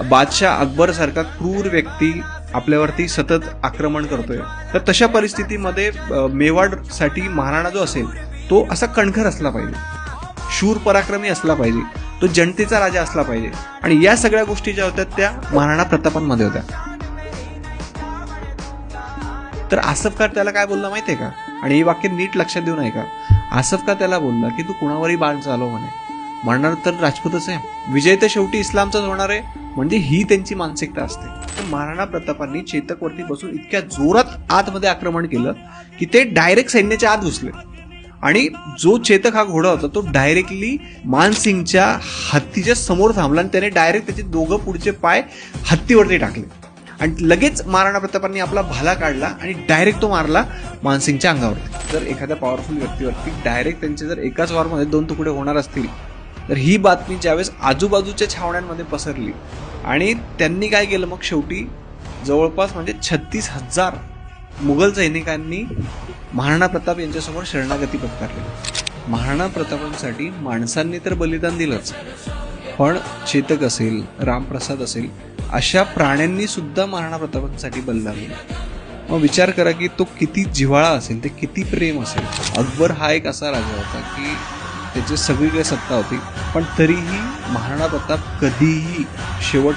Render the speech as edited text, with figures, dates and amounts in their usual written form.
बादशाह अकबर सारखा क्रूर व्यक्ती आपल्यावरती सतत आक्रमण करतोय, तर तशा परिस्थितीमध्ये मेवाडसाठी महाराणा जो असेल तो असा कणखर असला पाहिजे, शूर पराक्रमी असला पाहिजे, तो जनतेचा राजा असला पाहिजे. आणि या सगळ्या गोष्टी ज्या होत्या त्या महाराणा प्रतापांमध्ये होत्या. तर आसफ खान त्याला काय बोलला माहितीये का? आणि हे वाक्य नीट लक्षात देऊन ऐका. आसफ खान त्याला बोलला की तू कुणावरही बाण चालव म्हणे, म्हणणार तर राजपूतच आहे, विजय तर शेवटी इस्लामचाच होणार आहे, म्हणजे ही त्यांची मानसिकता असते. तर महाराणा प्रतापांनी चेतकवरती बसून इतक्या जोरात आतमध्ये आक्रमण केलं की ते डायरेक्ट सैन्याच्या आत घुसले. आणि जो चेतक हा घोडा होता तो डायरेक्टली मानसिंगच्या हत्तीच्या समोर थांबला आणि त्याने डायरेक्ट त्याचे दोघं पुढचे पाय हत्तीवरती टाकले आणि लगेच महाराणा प्रतापांनी आपला भाला काढला आणि डायरेक्ट तो मारला मानसिंगच्या अंगावरती. जर एखाद्या पॉवरफुल व्यक्तीवरती डायरेक्ट त्यांचे जर एकाच वॉरमध्ये 2 तुकडे होणार असतील तर ही बातमी ज्यावेळेस आजूबाजूच्या छावण्यांमध्ये पसरली आणि त्यांनी काय केलं, मग शेवटी जवळपास म्हणजे 36,000 मुघल सैनिकांनी महाराणा प्रताप यांच्यासमोर शरणागती पत्करली. महाराणा प्रतापांसाठी माणसांनी तर बलिदान दिलंच, पण चेतक असेल, रामप्रसाद असेल, अशा प्राण्यांनी सुद्धा महाराणा प्रतापांसाठी बलिदान दिलं. मग विचार करा की तो किती जिव्हाळा असेल, ते किती प्रेम असेल. अकबर हा एक असा राजा होता की त्याची सगळीकडे सत्ता होती, पण तरीही महाराणा प्रताप कधीही शेवट